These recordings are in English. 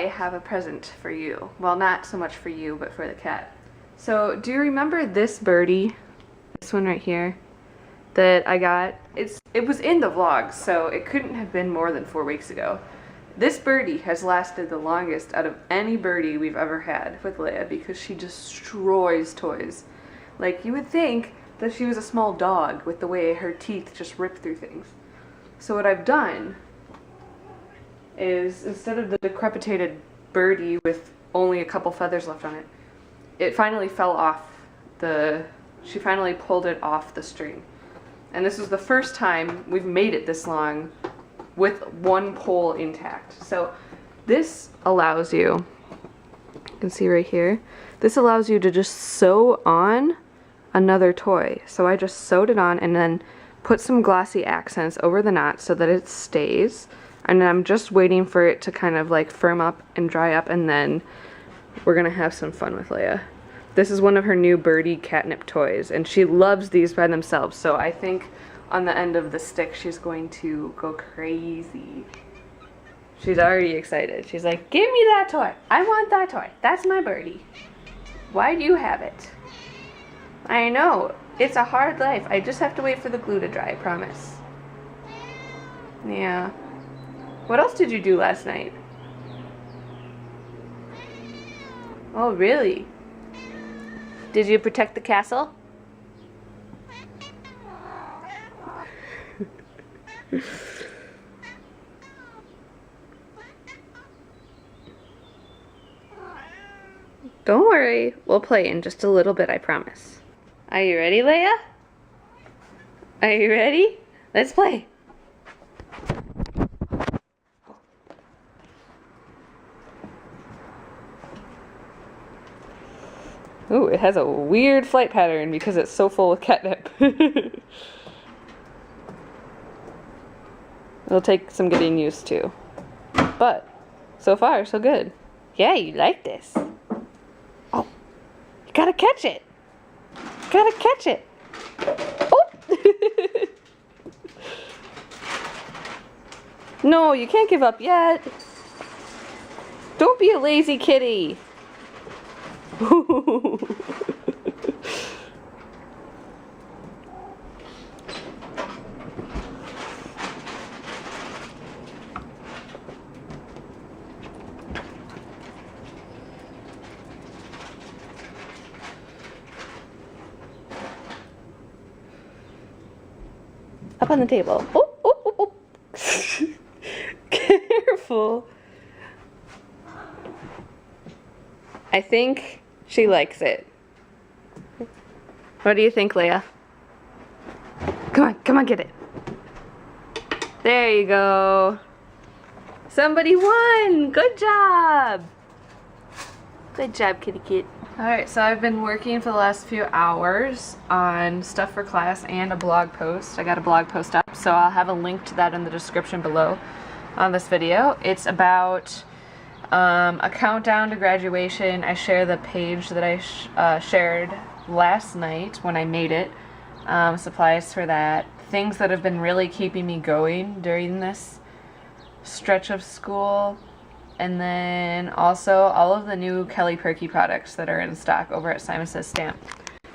I have a present for you. Well, not so much for you, but for the cat. So, do you remember this birdie? This one right here that I got? It was in the vlog, so it couldn't have been more than 4 weeks ago. This birdie has lasted the longest out of any birdie we've ever had with Leia because she destroys toys. Like, you would think that she was a small dog with the way her teeth just rip through things. So what I've done is, instead of the decrepitated birdie with only a couple feathers left on it, it finally fell off she finally pulled it off the string. And this was the first time we've made it this long with one pole intact. So this allows you can see right here, this allows you to just sew on another toy. So I just sewed it on and then put some glossy accents over the knot so that it stays. And then I'm just waiting for it to kind of like firm up and dry up, and then we're gonna have some fun with Leia. This is one of her new birdie catnip toys, and she loves these by themselves, so I think on the end of the stick she's going to go crazy. She's already excited. She's like, give me that toy. I want that toy. That's my birdie. Why do you have it? I know. It's a hard life. I just have to wait for the glue to dry, I promise. Yeah. What else did you do last night? Oh, really? Did you protect the castle? Don't worry, we'll play in just a little bit, I promise. Are you ready, Leia? Are you ready? Let's play. Ooh, it has a weird flight pattern because it's so full of catnip. It'll take some getting used to. But, so far, so good. Yeah, you like this. Oh, you gotta catch it. You gotta catch it. Oh! No, you can't give up yet. Don't be a lazy kitty. Up on the table. Oh, oh, oh, oh. Careful. I think she likes it. What do you think, Leia? Come on, get it. There you go. Somebody won! Good job! Good job, kitty kit. Alright, so I've been working for the last few hours on stuff for class and a blog post. I got a blog post up, so I'll have a link to that in the description below on this video. It's about a countdown to graduation. I share the page that I shared last night when I made it. Supplies for that. Things that have been really keeping me going during this stretch of school. And then also all of the new Kelly Perky products that are in stock over at Simon Says Stamp.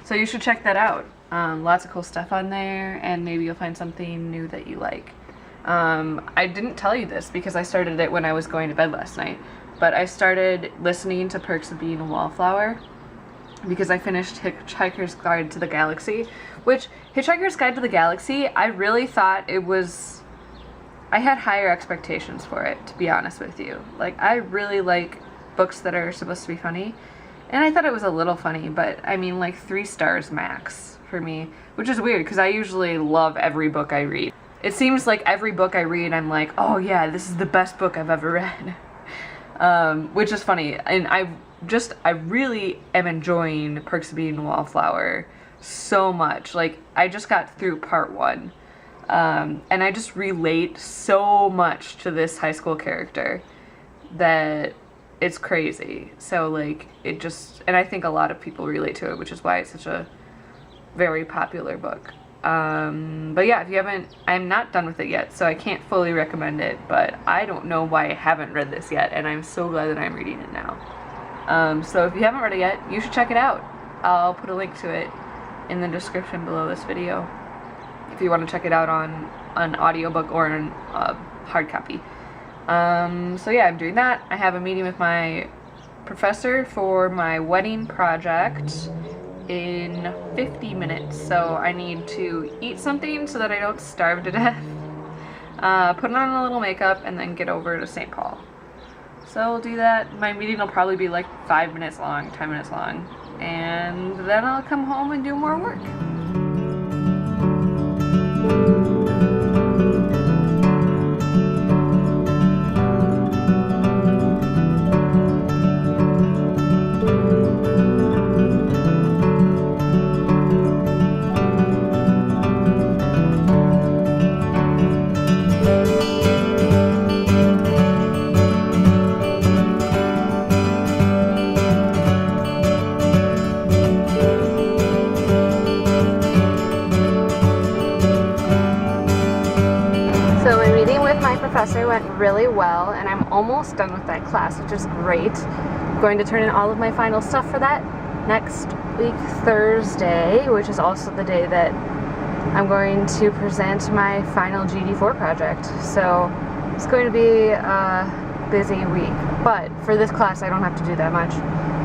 So you should check that out. Lots of cool stuff on there, and maybe you'll find something new that you like. I didn't tell you this because I started it when I was going to bed last night, but I started listening to Perks of Being a Wallflower because I finished Hitchhiker's Guide to the Galaxy, which Hitchhiker's Guide to the Galaxy, I really thought it was... I had higher expectations for it, to be honest with you. Like, I really like books that are supposed to be funny, and I thought it was a little funny, but I mean, like 3 stars max for me, which is weird because I usually love every book I read. It seems like every book I read, I'm like, oh yeah, this is the best book I've ever read. Which is funny, and I really am enjoying Perks of Being a Wallflower so much. Like, I just got through part 1. And I just relate so much to this high school character that it's crazy. So like, it just, and I think a lot of people relate to it, which is why it's such a very popular book. But yeah, if you haven't, I'm not done with it yet, so I can't fully recommend it, but I don't know why I haven't read this yet, and I'm so glad that I'm reading it now. So if you haven't read it yet, you should check it out. I'll put a link to it in the description below this video if you want to check it out on an audiobook or an hard copy. So yeah, I'm doing that. I have a meeting with my professor for my wedding project in 50 minutes, so I need to eat something so that I don't starve to death, put on a little makeup, and then get over to St. Paul. So I'll do that. My meeting will probably be like 5 minutes long, 10 minutes long, and then I'll come home and do more work. Professor went really well, and I'm almost done with that class, which is great. I'm going to turn in all of my final stuff for that next week, Thursday, which is also the day that I'm going to present my final GD4 project. So it's going to be a busy week, but for this class I don't have to do that much.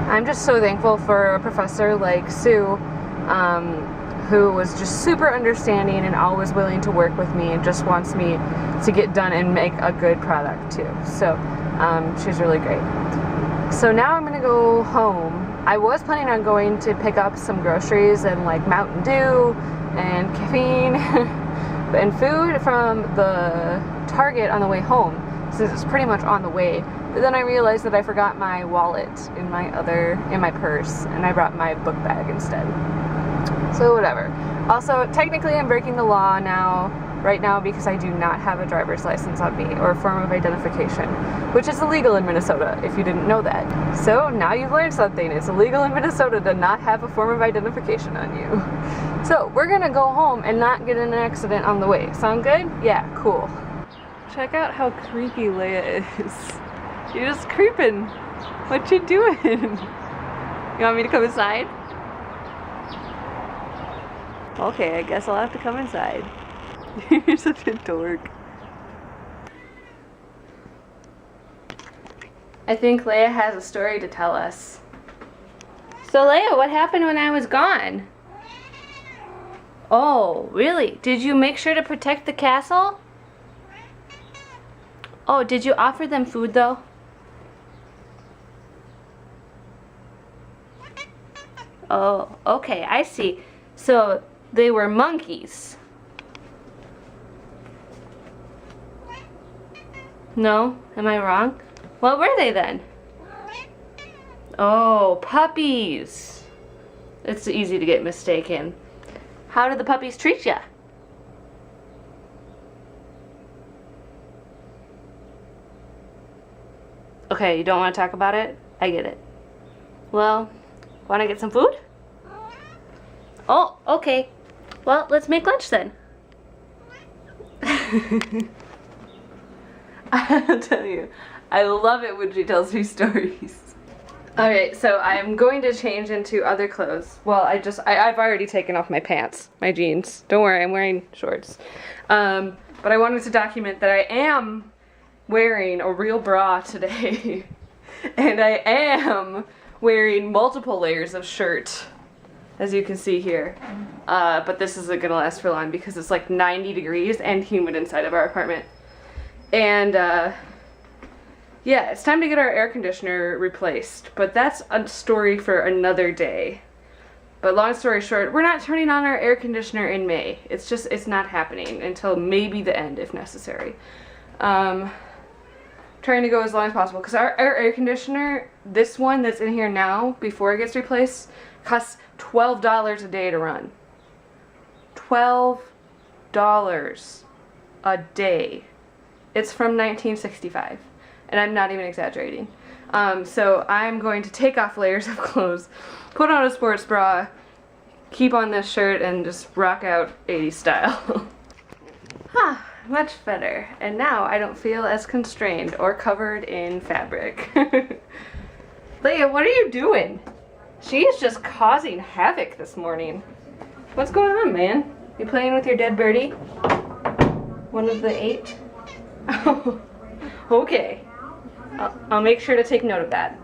I'm just so thankful for a professor like Sue, who was just super understanding and always willing to work with me and just wants me to get done and make a good product too. So she's really great. So now I'm gonna go home. I was planning on going to pick up some groceries and like Mountain Dew and caffeine and food from the Target on the way home, since it's pretty much on the way. But then I realized that I forgot my wallet in my purse, and I brought my book bag instead. So whatever. Also, technically I'm breaking the law right now because I do not have a driver's license on me or a form of identification, which is illegal in Minnesota, if you didn't know that. So now you've learned something. It's illegal in Minnesota to not have a form of identification on you. So we're gonna go home and not get in an accident on the way. Sound good? Yeah, cool. Check out how creepy Leia is. You're just creeping. What you doing? You want me to come inside? Okay, I guess I'll have to come inside. You're such a dork. I think Leia has a story to tell us. So Leia, what happened when I was gone? Oh, really? Did you make sure to protect the castle? Oh, did you offer them food though? Oh, okay, I see. So they were monkeys. No? Am I wrong? What were they then? Oh, puppies. It's easy to get mistaken. How did the puppies treat ya? Okay, you don't want to talk about it? I get it. Well, want to get some food? Oh, okay. Well, let's make lunch then. I'll tell you, I love it when she tells me stories. Alright, so I'm going to change into other clothes. Well, I've already taken off my pants, my jeans. Don't worry, I'm wearing shorts. But I wanted to document that I am wearing a real bra today. And I am wearing multiple layers of shirt, as you can see here. But this isn't gonna last for long because it's like 90 degrees and humid inside of our apartment. And yeah, it's time to get our air conditioner replaced, but that's a story for another day. But long story short, we're not turning on our air conditioner in May. It's not happening until maybe the end if necessary. Trying to go as long as possible because our air conditioner, this one that's in here now before it gets replaced, costs $12 a day to run. $12 a day. It's from 1965, and I'm not even exaggerating. So I'm going to take off layers of clothes, put on a sports bra, keep on this shirt and just rock out 80s style. Huh, much better. And now I don't feel as constrained or covered in fabric. Leia, what are you doing? She is just causing havoc this morning. What's going on, man? You playing with your dead birdie? One of the 8? Oh, okay. I'll make sure to take note of that.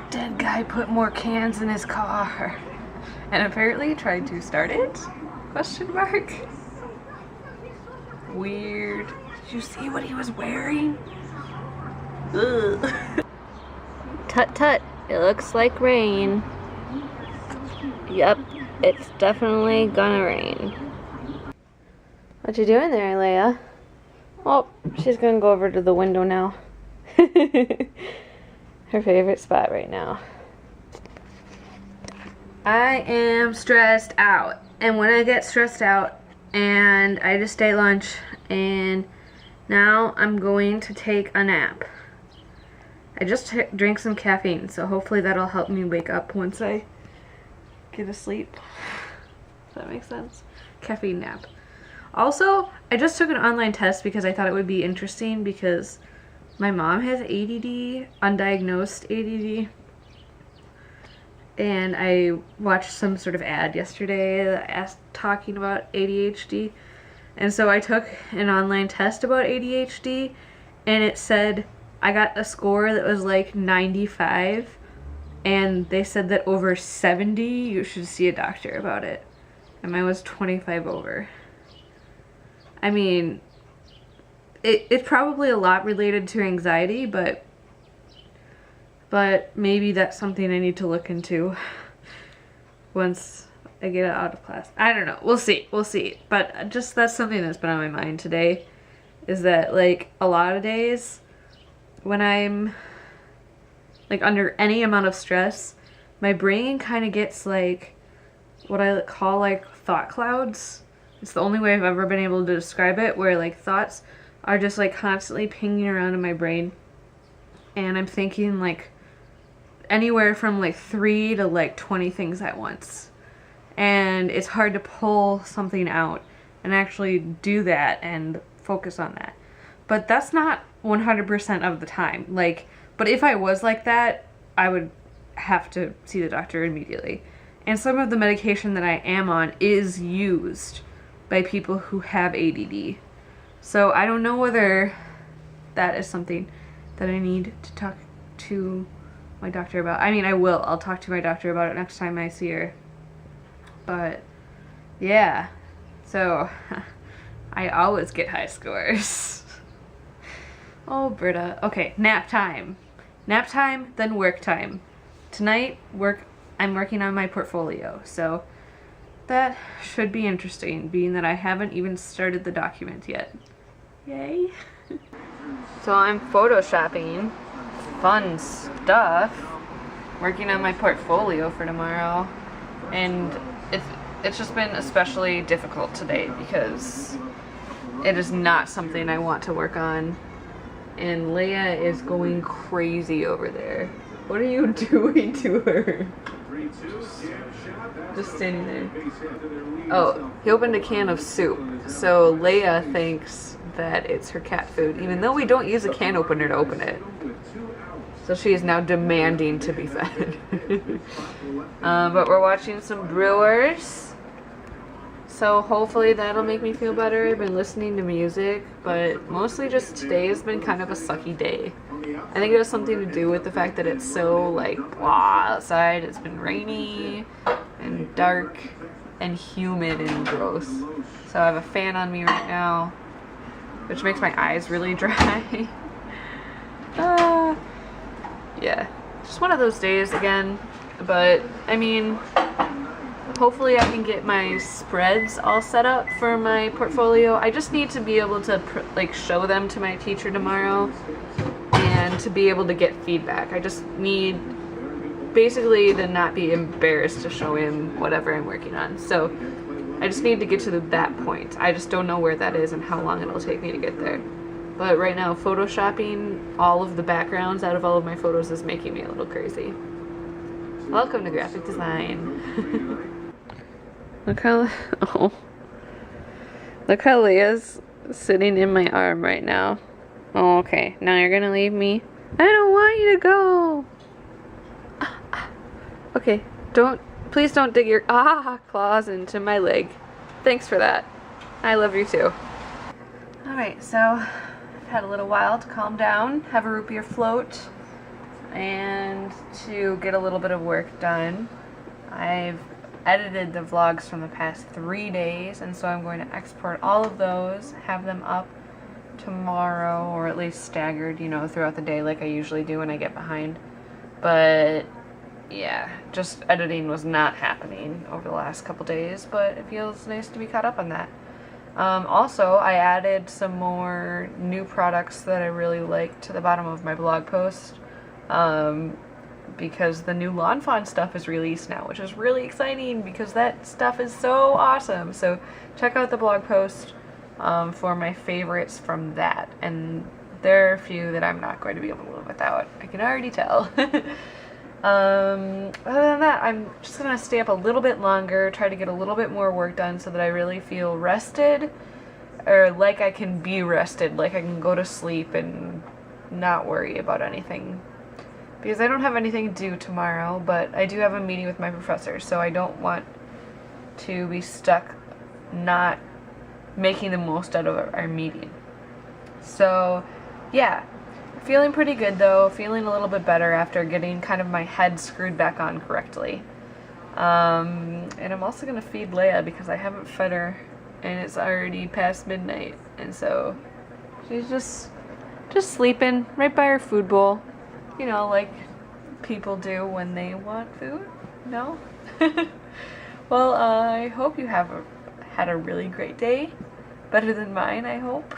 Dead guy put more cans in his car and apparently tried to start it? Question mark. Weird. Did you see what he was wearing? Ugh. Tut tut, it looks like rain. Yep, it's definitely gonna rain. What you doing there, Leia? Oh, she's gonna go over to the window now. Her favorite spot right now. I am stressed out. And when I get stressed out and I just ate lunch and now I'm going to take a nap. I just drank some caffeine, so hopefully that'll help me wake up once I get asleep. Does that make sense? Caffeine nap. Also, I just took an online test because I thought it would be interesting because my mom has ADD, undiagnosed ADD, and I watched some sort of ad yesterday that talking about ADHD, and so I took an online test about ADHD, and it said I got a score that was like 95, and they said that over 70 you should see a doctor about it, and mine was 25 over. I mean, it's probably a lot related to anxiety, but maybe that's something I need to look into once I get out of class. I don't know. We'll see. We'll see. But just that's something that's been on my mind today, is that like a lot of days when I'm like under any amount of stress, my brain kind of gets like what I call like thought clouds. It's the only way I've ever been able to describe it, where like thoughts are just like constantly pinging around in my brain, and I'm thinking like anywhere from like 3 to like 20 things at once, and it's hard to pull something out and actually do that and focus on that. But that's not 100% of the time. Like, but if I was like that, I would have to see the doctor immediately. And some of the medication that I am on is used by people who have ADD. So I don't know whether that is something that I need to talk to my doctor about. I mean, I will. I'll talk to my doctor about it next time I see her. But yeah, so I always get high scores. Oh, Britta. Okay, nap time. Nap time, then work time. Tonight, I'm working on my portfolio, so that should be interesting, being that I haven't even started the document yet. Yay. So I'm photoshopping. Fun stuff. Working on my portfolio for tomorrow. And it's just been especially difficult today because it is not something I want to work on. And Leia is going crazy over there. What are you doing to her? Just standing there. Oh, he opened a can of soup. So Leia thinks that it's her cat food, even though we don't use a can opener to open it. So she is now demanding to be fed. But we're watching some Brewers. So hopefully that'll make me feel better. I've been listening to music, but mostly just today has been kind of a sucky day. I think it has something to do with the fact that it's so like blah outside. It's been rainy and dark and humid and gross. So I have a fan on me right now, which makes my eyes really dry. Yeah, just one of those days again. But I mean, hopefully I can get my spreads all set up for my portfolio. I just need to be able to like show them to my teacher tomorrow and to be able to get feedback. I just need basically to not be embarrassed to show him whatever I'm working on. So I just need to get to that point. I just don't know where that is and how long it'll take me to get there. But right now, photoshopping all of the backgrounds out of all of my photos is making me a little crazy. Welcome to graphic design. Look how Leia's sitting in my arm right now. Oh, okay. Now you're gonna leave me. I don't want you to go. Okay, please don't dig your claws into my leg. Thanks for that. I love you too. Alright, so I've had a little while to calm down, have a root beer float, and to get a little bit of work done. I've edited the vlogs from the past 3 days, and so I'm going to export all of those, have them up tomorrow, or at least staggered, you know, throughout the day like I usually do when I get behind. But yeah, just editing was not happening over the last couple days, but it feels nice to be caught up on that. Also, I added some more new products that I really like to the bottom of my blog post, because the new Lawn Fawn stuff is released now, which is really exciting because that stuff is so awesome. So check out the blog post for my favorites from that, and there are a few that I'm not going to be able to live without. I can already tell. Other than that, I'm just gonna stay up a little bit longer, try to get a little bit more work done so that I really feel rested, or like I can be rested, like I can go to sleep and not worry about anything. Because I don't have anything due tomorrow, but I do have a meeting with my professor, so I don't want to be stuck not making the most out of our meeting. So yeah, feeling pretty good though, feeling a little bit better after getting kind of my head screwed back on correctly. And I'm also gonna feed Leia because I haven't fed her and it's already past midnight, and so she's just sleeping right by her food bowl, you know, like people do when they want food. No? Well, I hope you had a really great day. Better than mine, I hope.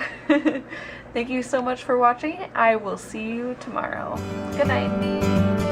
Thank you so much for watching. I will see you tomorrow. Good night.